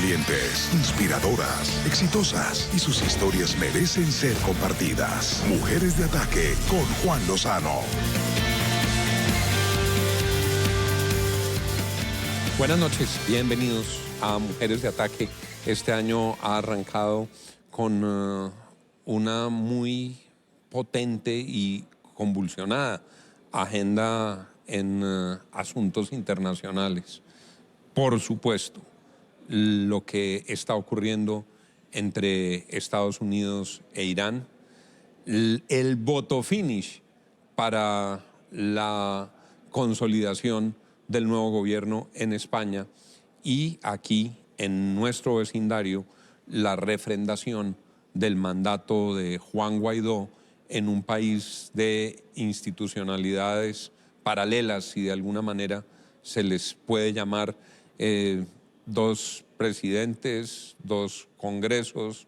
valientes, inspiradoras, exitosas y sus historias merecen ser compartidas. Mujeres de Ataque con Juan Lozano. Buenas noches, bienvenidos a Mujeres de Ataque. Este año ha arrancado con una muy potente y convulsionada agenda en asuntos internacionales. Por supuesto, lo que está ocurriendo entre Estados Unidos e Irán, el voto finish para la consolidación del nuevo gobierno en España y aquí en nuestro vecindario la refrendación del mandato de Juan Guaidó en un país de institucionalidades paralelas, si de alguna manera se les puede llamar, dos presidentes, dos congresos,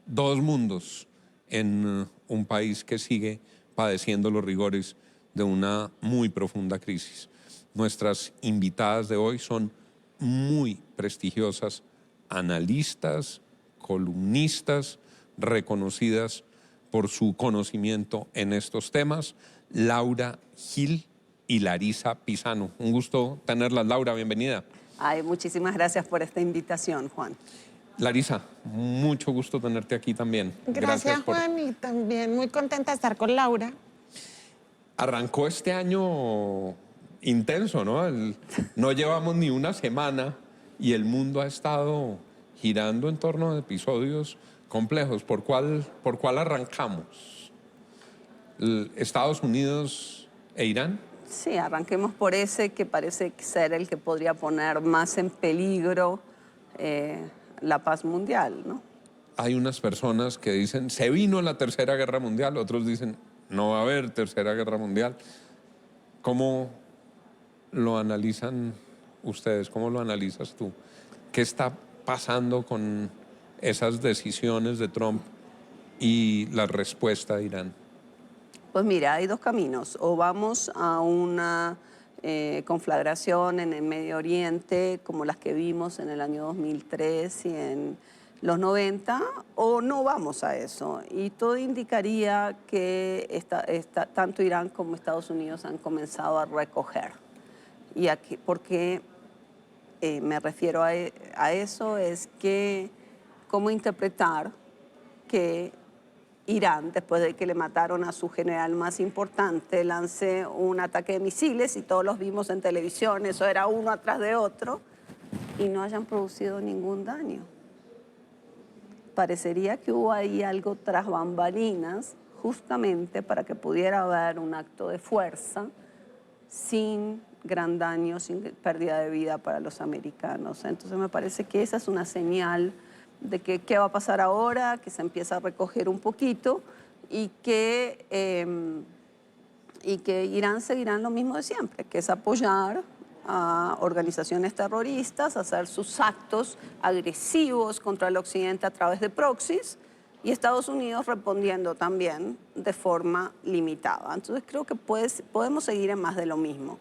dos mundos en un país que sigue padeciendo los rigores de una muy profunda crisis. Nuestras invitadas de hoy son muy prestigiosas, analistas, columnistas, reconocidas por su conocimiento en estos temas, Laura Gil y Larisa Pisano. Un gusto tenerlas, Laura, bienvenida. Ay, muchísimas gracias por esta invitación, Juan. Larisa, mucho gusto tenerte aquí también. Gracias Juan, y también muy contenta de estar con Laura. Arrancó este año intenso, ¿no? No llevamos ni una semana y el mundo ha estado girando en torno a episodios complejos. ¿Por cuál arrancamos? ¿Estados Unidos e Irán? Sí, arranquemos por ese que parece ser el que podría poner más en peligro la paz mundial, ¿no? Hay unas personas que dicen, se vino la Tercera Guerra Mundial, otros dicen, no va a haber Tercera Guerra Mundial. ¿Cómo lo analizan ustedes? ¿Cómo lo analizas tú? ¿Qué está pasando con esas decisiones de Trump y la respuesta de Irán? Pues mira, hay dos caminos. O vamos a una conflagración en el Medio Oriente, como las que vimos en el año 2003 y en los 90, o no vamos a eso. Y todo indicaría que tanto Irán como Estados Unidos han comenzado a recoger. Y aquí, ¿por qué me refiero a eso? Es que cómo interpretar que Irán, después de que le mataron a su general más importante, lance un ataque de misiles y todos los vimos en televisión, eso era uno atrás de otro, y no hayan producido ningún daño. Parecería que hubo ahí algo tras bambalinas, justamente para que pudiera haber un acto de fuerza sin gran daño, sin pérdida de vida para los americanos. Entonces me parece que esa es una señal de que qué va a pasar ahora, que se empieza a recoger un poquito y que Irán seguirá lo mismo de siempre, que es apoyar a organizaciones terroristas, hacer sus actos agresivos contra el occidente a través de proxies y Estados Unidos respondiendo también de forma limitada. Entonces creo que podemos seguir en más de lo mismo.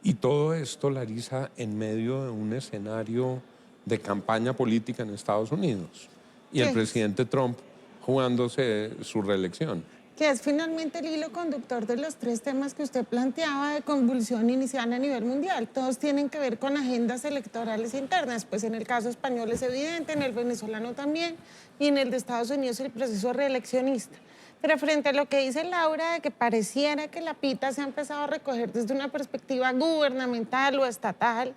Y todo esto, Larisa, en medio de un escenario de campaña política en Estados Unidos y el presidente Trump jugándose su reelección. Que es finalmente el hilo conductor de los tres temas que usted planteaba de convulsión inicial a nivel mundial. Todos tienen que ver con agendas electorales internas, pues en el caso español es evidente, en el venezolano también, y en el de Estados Unidos el proceso reeleccionista. Pero frente a lo que dice Laura, de que pareciera que la pita se ha empezado a recoger desde una perspectiva gubernamental o estatal,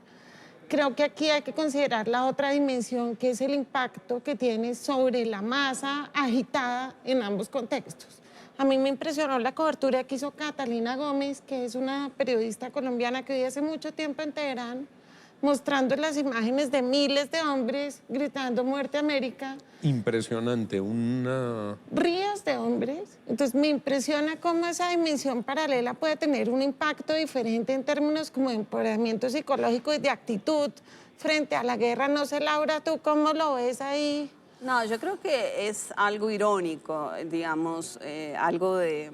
creo que aquí hay que considerar la otra dimensión, que es el impacto que tiene sobre la masa agitada en ambos contextos. A mí me impresionó la cobertura que hizo Catalina Gómez, que es una periodista colombiana que vive hace mucho tiempo en Teherán, mostrando las imágenes de miles de hombres gritando «Muerte América». Impresionante, ríos de hombres. Entonces me impresiona cómo esa dimensión paralela puede tener un impacto diferente en términos como de empoderamiento psicológico y de actitud frente a la guerra. No sé, Laura, ¿tú cómo lo ves ahí? No, yo creo que es algo irónico, digamos, algo de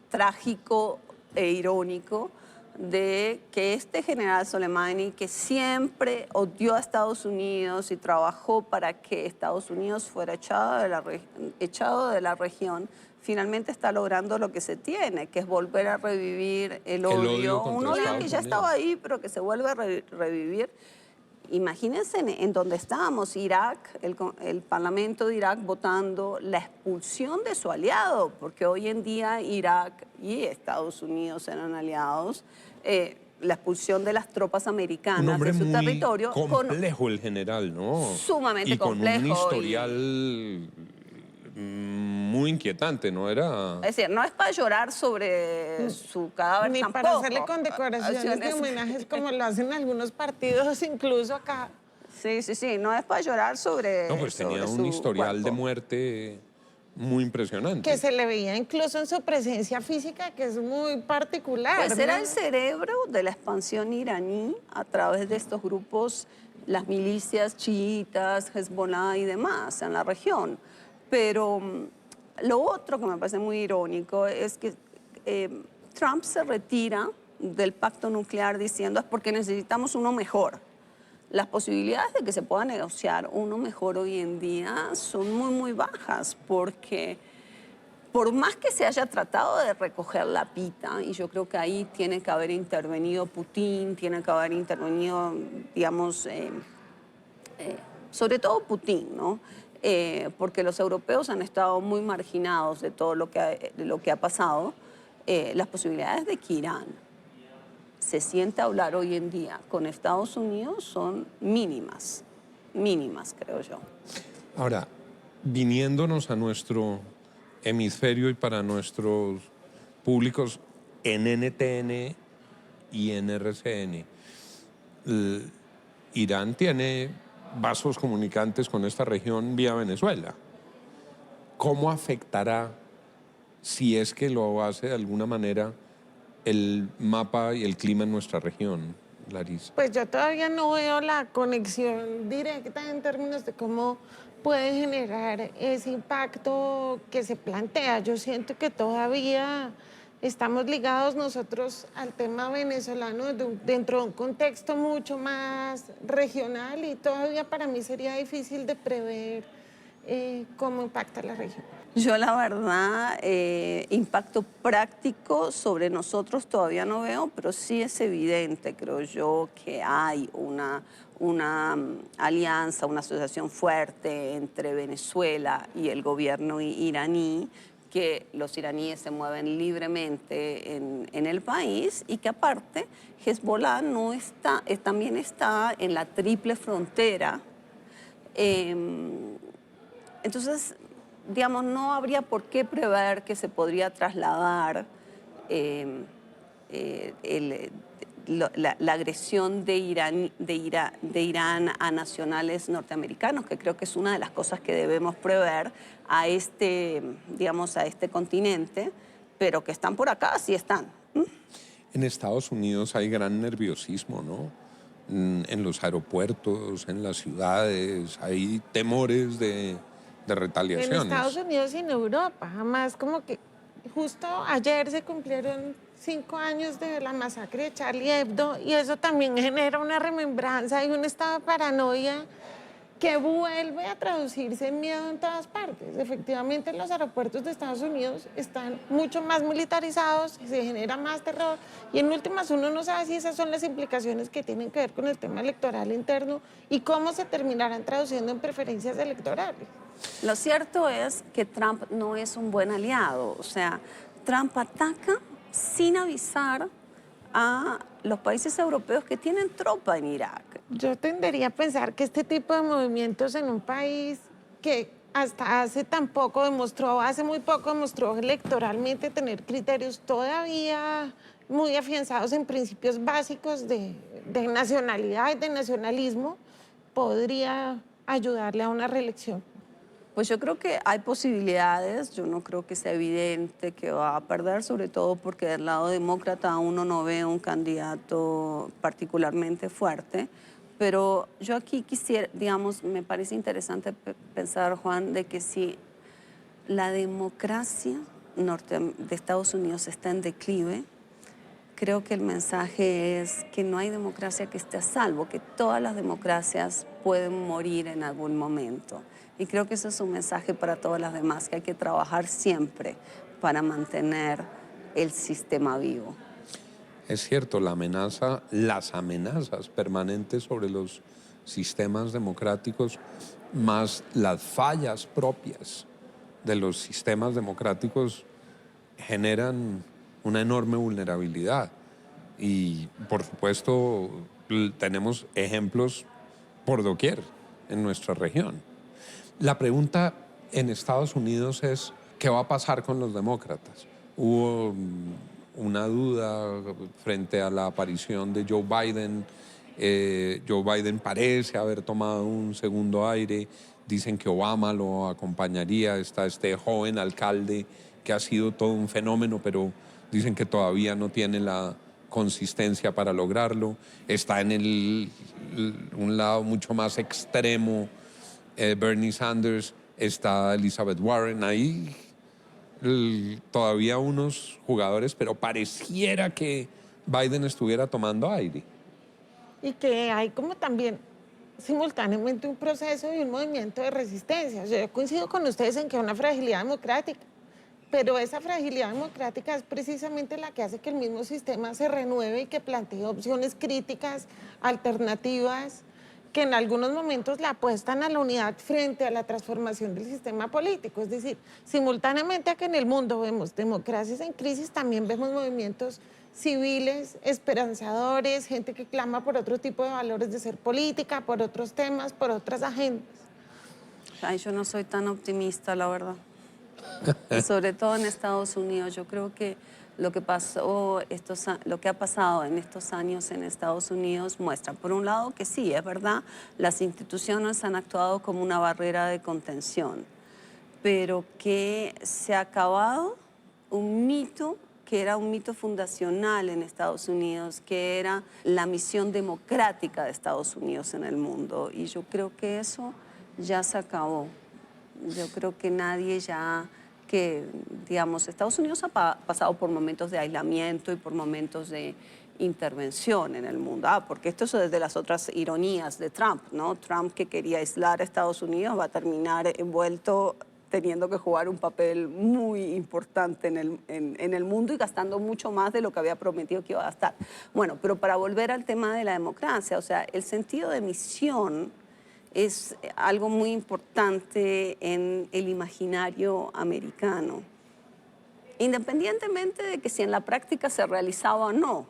trágico e irónico de que este general Soleimani, que siempre odió a Estados Unidos y trabajó para que Estados Unidos fuera echado de la región, finalmente está logrando lo que se tiene, que es volver a revivir el odio. contra Un odio Estados que ya Unidos. estaba ahí, pero que se vuelve a revivir. Imagínense en donde estábamos, Irak, el Parlamento de Irak votando la expulsión de su aliado, porque hoy en día Irak y Estados Unidos eran aliados, la expulsión de las tropas Un americanas hombre de su muy territorio. complejo el general, ¿no? Sumamente y con complejo. un historial muy inquietante, ¿no era? Es decir, no es para llorar sobre su cadáver Ni tampoco. para hacerle condecoraciones de Acciones. homenajes como lo hacen algunos partidos, incluso acá. Sí, sí, sí, no es para llorar sobre No, pues sobre tenía un su historial de cuerpo. muerte muy impresionante. Que se le veía incluso en su presencia física, que es muy particular. Pues era ¿no? el cerebro de la expansión iraní a través de estos grupos, las milicias chiitas, Hezbollah y demás en la región. Pero lo otro que me parece muy irónico es que Trump se retira del pacto nuclear diciendo es porque necesitamos uno mejor. Las posibilidades de que se pueda negociar uno mejor hoy en día son muy, muy bajas, porque por más que se haya tratado de recoger la pita, y yo creo que ahí tiene que haber intervenido Putin, tiene que haber intervenido, digamos, sobre todo Putin, ¿no? Porque los europeos han estado muy marginados de todo lo que ha pasado. Las posibilidades de que Irán se siente a hablar hoy en día con Estados Unidos son mínimas, mínimas, creo yo. Ahora, viniéndonos a nuestro hemisferio y para nuestros públicos en NTN y en RCN, Irán tiene vasos comunicantes con esta región vía Venezuela. ¿Cómo afectará, si es que lo hace de alguna manera, el mapa y el clima en nuestra región, Larissa? Pues yo todavía no veo la conexión directa en términos de cómo puede generar ese impacto que se plantea. Yo siento que todavía estamos ligados nosotros al tema venezolano dentro de un contexto mucho más regional y todavía para mí sería difícil de prever cómo impacta la región. Yo la verdad, impacto práctico sobre nosotros todavía no veo, pero sí es evidente, creo yo, que hay una alianza, una asociación fuerte entre Venezuela y el gobierno iraní, que los iraníes se mueven libremente en el país y que aparte Hezbollah no está, también está en la triple frontera. Entonces, digamos, no habría por qué prever que se podría trasladar la agresión de Irán a nacionales norteamericanos, que creo que es una de las cosas que debemos prever a digamos, a este continente, pero que están por acá, sí están. En Estados Unidos hay gran nerviosismo, ¿no? En los aeropuertos, en las ciudades, hay temores de retaliaciones. En Estados Unidos y en Europa, jamás como que justo ayer se cumplieron 5 años de la masacre de Charlie Hebdo y eso también genera una remembranza y un estado de paranoia que vuelve a traducirse en miedo en todas partes. Efectivamente, los aeropuertos de Estados Unidos están mucho más militarizados, se genera más terror y en últimas uno no sabe si esas son las implicaciones que tienen que ver con el tema electoral interno y cómo se terminarán traduciendo en preferencias electorales. Lo cierto es que Trump no es un buen aliado. O sea, Trump ataca sin avisar a los países europeos que tienen tropa en Irak. Yo tendería a pensar que este tipo de movimientos en un país que hasta hace muy poco demostró electoralmente tener criterios todavía muy afianzados en principios básicos de nacionalidad y de nacionalismo, podría ayudarle a una reelección. Pues yo creo que hay posibilidades, yo no creo que sea evidente que va a perder, sobre todo porque del lado demócrata uno no ve un candidato particularmente fuerte, pero yo aquí quisiera, digamos, me parece interesante pensar, Juan, de que si la democracia de Estados Unidos está en declive, creo que el mensaje es que no hay democracia que esté a salvo, que todas las democracias pueden morir en algún momento. Y creo que ese es un mensaje para todas las demás, que hay que trabajar siempre para mantener el sistema vivo. Es cierto, las amenazas permanentes sobre los sistemas democráticos, más las fallas propias de los sistemas democráticos generan una enorme vulnerabilidad. Y por supuesto tenemos ejemplos por doquier en nuestra región. La pregunta en Estados Unidos es, ¿qué va a pasar con los demócratas? Hubo una duda frente a la aparición de Joe Biden. Joe Biden parece haber tomado un segundo aire. Dicen que Obama lo acompañaría. Está este joven alcalde que ha sido todo un fenómeno, pero dicen que todavía no tiene la consistencia para lograrlo. Está en un lado mucho más extremo Bernie Sanders, está Elizabeth Warren. Ahí todavía unos jugadores, pero pareciera que Biden estuviera tomando aire. Y que hay como también simultáneamente un proceso y un movimiento de resistencia. O sea, yo coincido con ustedes en que hay una fragilidad democrática, pero esa fragilidad democrática es precisamente la que hace que el mismo sistema se renueve y que plantee opciones críticas, alternativas, que en algunos momentos la apuestan a la unidad frente a la transformación del sistema político. Es decir, simultáneamente a que en el mundo vemos democracias en crisis, también vemos movimientos civiles, esperanzadores, gente que clama por otro tipo de valores de ser política, por otros temas, por otras agendas. Ay, yo no soy tan optimista, la verdad. Y sobre todo en Estados Unidos. Yo creo que lo que ha pasado en estos años en Estados Unidos muestra, por un lado, que sí, es verdad, las instituciones han actuado como una barrera de contención, pero que se ha acabado un mito que era un mito fundacional en Estados Unidos, que era la misión democrática de Estados Unidos en el mundo. Y yo creo que eso ya se acabó. Yo creo que nadie ya, digamos, Estados Unidos ha pasado por momentos de aislamiento y por momentos de intervención en el mundo. Porque esto es desde las otras ironías de Trump, ¿no? Trump, que quería aislar a Estados Unidos, va a terminar envuelto teniendo que jugar un papel muy importante en el mundo y gastando mucho más de lo que había prometido que iba a gastar. Bueno, pero para volver al tema de la democracia, o sea, el sentido de misión es algo muy importante en el imaginario americano, independientemente de que si en la práctica se realizaba o no,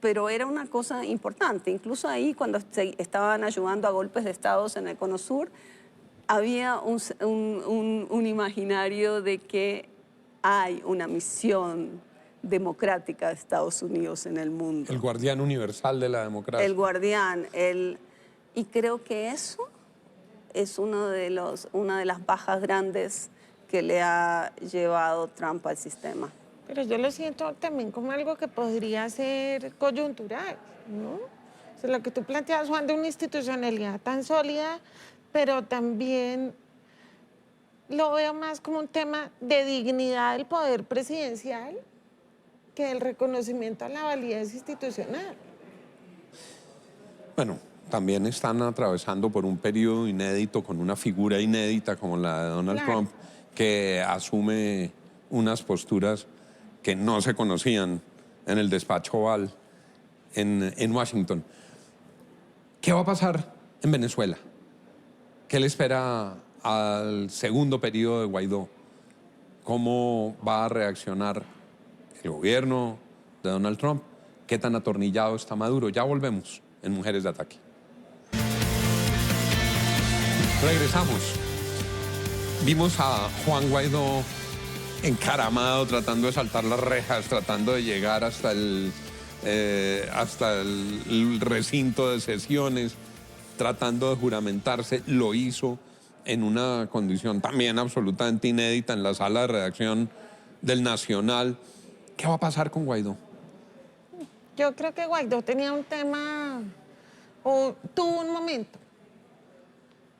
pero era una cosa importante. Incluso ahí, cuando estaban ayudando a golpes de estados en el Cono Sur, había un imaginario de que hay una misión democrática de Estados Unidos en el mundo. El guardián universal de la democracia. El guardián, y creo que eso es una de las bajas grandes que le ha llevado Trump al sistema. Pero yo lo siento también como algo que podría ser coyuntural, ¿no? O sea, lo que tú planteas, Juan, de una institucionalidad tan sólida, pero también lo veo más como un tema de dignidad del poder presidencial que del reconocimiento a la validez institucional. Bueno, también están atravesando por un periodo inédito con una figura inédita como la de Donald Claro. Trump, que asume unas posturas que no se conocían en el despacho Oval en Washington. ¿Qué va a pasar en Venezuela? ¿Qué le espera al segundo periodo de Guaidó? ¿Cómo va a reaccionar el gobierno de Donald Trump? ¿Qué tan atornillado está Maduro? Ya volvemos en Mujeres de Ataque. Regresamos. Vimos a Juan Guaidó encaramado, tratando de saltar las rejas, tratando de llegar hasta el recinto de sesiones, tratando de juramentarse. Lo hizo en una condición también absolutamente inédita en la sala de redacción del Nacional. ¿Qué va a pasar con Guaidó? Yo creo que Guaidó tenía un tema, o tuvo un momento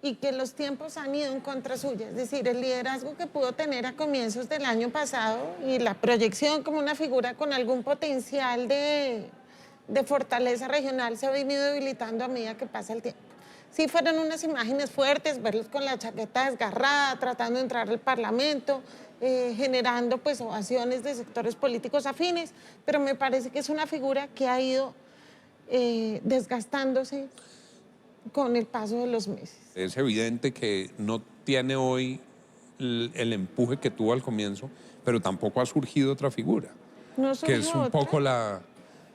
y que los tiempos han ido en contra suya. Es decir, el liderazgo que pudo tener a comienzos del año pasado y la proyección como una figura con algún potencial de fortaleza regional se ha venido debilitando a medida que pasa el tiempo. Sí fueron unas imágenes fuertes, verlos con la chaqueta desgarrada, tratando de entrar al Parlamento, generando pues ovaciones de sectores políticos afines, pero me parece que es una figura que ha ido desgastándose con el paso de los meses. Es evidente que no tiene hoy el empuje que tuvo al comienzo, pero tampoco ha surgido otra figura, No que es un surgió poco otra.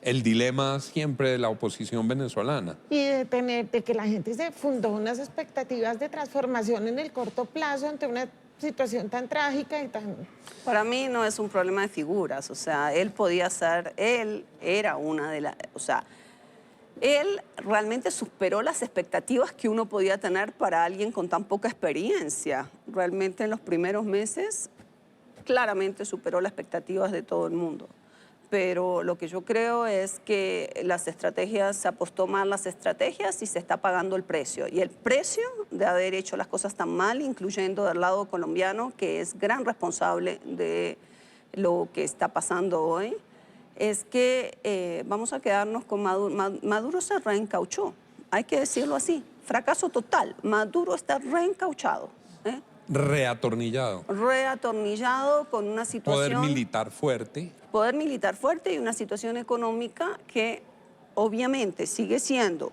el dilema siempre de la oposición venezolana. Y de que la gente se fundó unas expectativas de transformación en el corto plazo ante una situación tan trágica y tan... Para mí no es un problema de figuras, o sea, él podía ser, él era una de las, o sea, él realmente superó las expectativas que uno podía tener para alguien con tan poca experiencia. Realmente en los primeros meses claramente superó las expectativas de todo el mundo. Pero lo que yo creo es que las estrategias, se apostó mal las estrategias y se está pagando el precio. Y el precio de haber hecho las cosas tan mal, incluyendo del lado colombiano, que es gran responsable de lo que está pasando hoy, es que vamos a quedarnos con Maduro. Maduro se reencauchó, hay que decirlo así. Fracaso total. Maduro está reencauchado. Reatornillado. Reatornillado con una situación... Poder militar fuerte. Poder militar fuerte y una situación económica que obviamente sigue siendo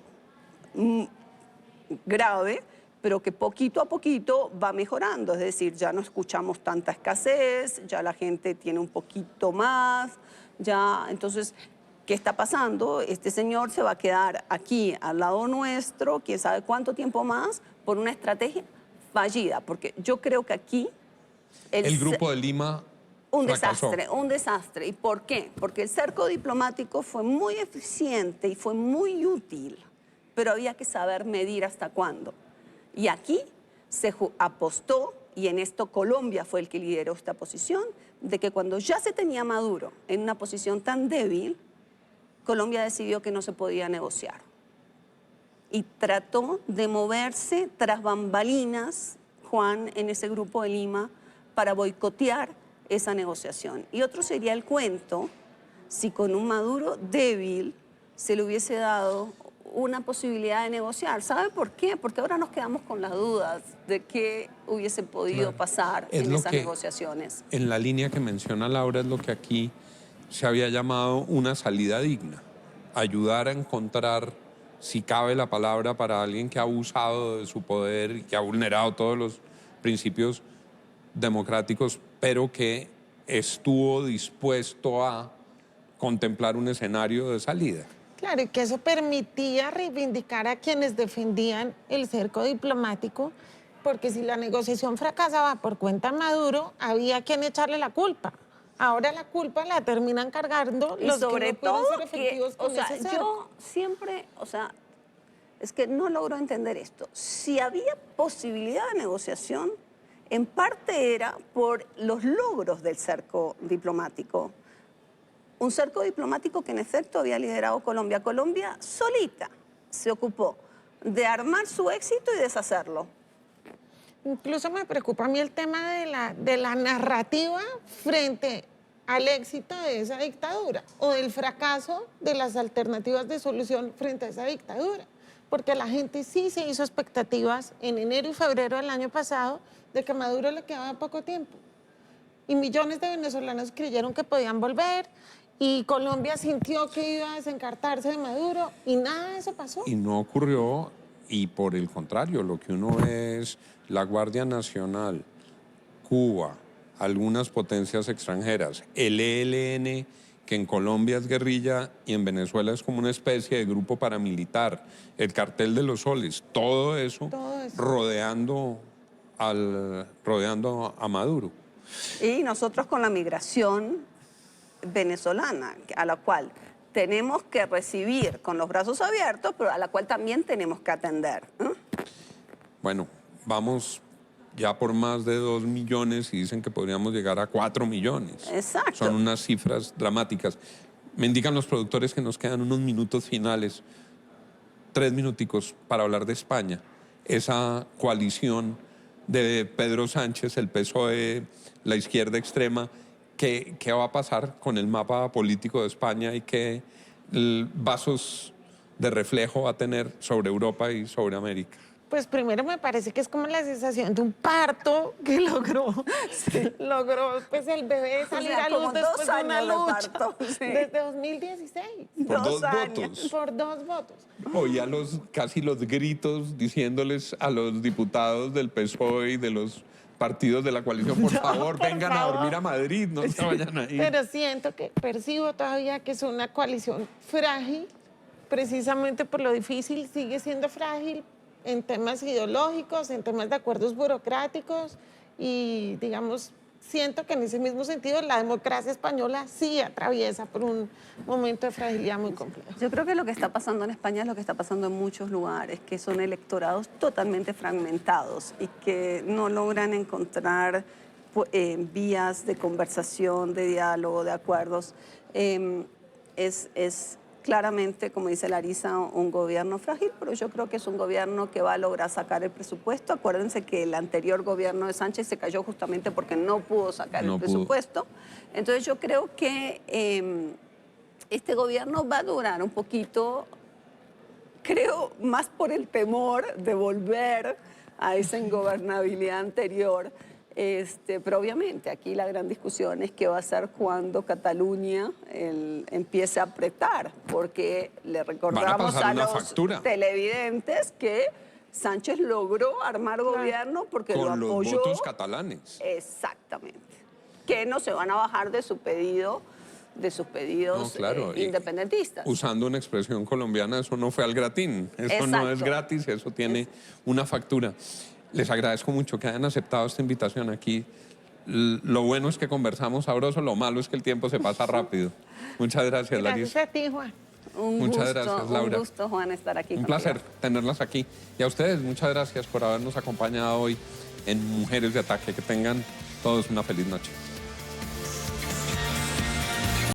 grave, pero que poquito a poquito va mejorando. Es decir, ya no escuchamos tanta escasez, ya la gente tiene un poquito más, ya... Entonces, ¿qué está pasando? Este señor se va a quedar aquí al lado nuestro, quién sabe cuánto tiempo más, por una estrategia fallida, porque yo creo que aquí... El Grupo de Lima fracasó. Un desastre. ¿Y por qué? Porque el cerco diplomático fue muy eficiente y fue muy útil, pero había que saber medir hasta cuándo. Y aquí se apostó, y en esto Colombia fue el que lideró esta posición, de que cuando ya se tenía Maduro en una posición tan débil, Colombia decidió que no se podía negociar. Y trató de moverse tras bambalinas, Juan, en ese Grupo de Lima, para boicotear esa negociación. Y otro sería el cuento si con un Maduro débil se le hubiese dado una posibilidad de negociar. ¿Sabe por qué? Porque ahora nos quedamos con las dudas de qué hubiese podido pasar en esas negociaciones. En la línea que menciona Laura es lo que aquí se había llamado una salida digna. Ayudar a encontrar, si cabe la palabra, para alguien que ha abusado de su poder y que ha vulnerado todos los principios democráticos, pero que estuvo dispuesto a contemplar un escenario de salida. Claro, y que eso permitía reivindicar a quienes defendían el cerco diplomático, porque si la negociación fracasaba por cuenta de Maduro, había quien echarle la culpa. Ahora la culpa la terminan cargando y los sobre que no todo ser efectivos con ese cerco. Yo siempre, es que no logro entender esto. Si había posibilidad de negociación, en parte era por los logros del cerco diplomático. Un cerco diplomático que en efecto había liderado Colombia. Colombia solita se ocupó de armar su éxito y deshacerlo. Incluso me preocupa a mí el tema de la narrativa frente al éxito de esa dictadura o del fracaso de las alternativas de solución frente a esa dictadura. Porque la gente sí se hizo expectativas en enero y febrero del año pasado de que a Maduro le quedaba poco tiempo. Y millones de venezolanos creyeron que podían volver y Colombia sintió que iba a desencartarse de Maduro y nada de eso pasó. Y no ocurrió, y por el contrario, lo que uno ve es la Guardia Nacional, Cuba, algunas potencias extranjeras, el ELN, que en Colombia es guerrilla y en Venezuela es como una especie de grupo paramilitar, el Cartel de los Soles, todo eso. rodeando a Maduro. Y nosotros con la migración venezolana, a la cual tenemos que recibir con los brazos abiertos, pero a la cual también tenemos que atender. Bueno, vamos ya por más de 2 millones y dicen que podríamos llegar a 4 millones. Exacto. Son unas cifras dramáticas. Me indican los productores que nos quedan unos minutos finales, 3 minuticos para hablar de España. esa coalición de Pedro Sánchez, el PSOE, la izquierda extrema, ¿qué va a pasar con el mapa político de España y qué vasos de reflejo va a tener sobre Europa y sobre América? Pues primero me parece que es como la sensación de un parto que logró pues el bebé salir a luz como después 2 de una años de lucha parto, sí. desde 2016. Por 2 2 años. votos. Por 2 votos. Oía casi los gritos diciéndoles a los diputados del PSOE y de los partidos de la coalición, por favor, por vengan a favor. dormir a Madrid, no se vayan a ir. Pero siento que percibo todavía que es una coalición frágil, precisamente por lo difícil, sigue siendo frágil en temas ideológicos, en temas de acuerdos burocráticos y, digamos, siento que en ese mismo sentido la democracia española sí atraviesa por un momento de fragilidad muy complejo. Yo creo que lo que está pasando en España es lo que está pasando en muchos lugares, que son electorados totalmente fragmentados y que no logran encontrar vías de conversación, de diálogo, de acuerdos. Es claramente, como dice Larisa, un gobierno frágil, pero yo creo que es un gobierno que va a lograr sacar el presupuesto. Acuérdense que el anterior gobierno de Sánchez se cayó justamente porque no pudo sacar el presupuesto. Entonces yo creo que este gobierno va a durar un poquito, creo, más por el temor de volver a esa ingobernabilidad anterior. Pero obviamente aquí la gran discusión es qué va a hacer cuando Cataluña empiece a apretar, porque le recordamos a los televidentes que Sánchez logró armar gobierno porque lo apoyó. Con los votos catalanes. Exactamente. Que no se van a bajar de sus pedidos independentistas. Usando una expresión colombiana, eso no fue al gratín, eso no es gratis, eso tiene una factura. Les agradezco mucho que hayan aceptado esta invitación aquí. Lo bueno es que conversamos sabroso, lo malo es que el tiempo se pasa rápido. Muchas gracias, Larisa. Gracias a ti, Juan. Muchas gracias, Laura. Un gusto, Juan, estar aquí. Un placer tenerlas aquí. Y a ustedes, muchas gracias por habernos acompañado hoy en Mujeres de Ataque. Que tengan todos una feliz noche.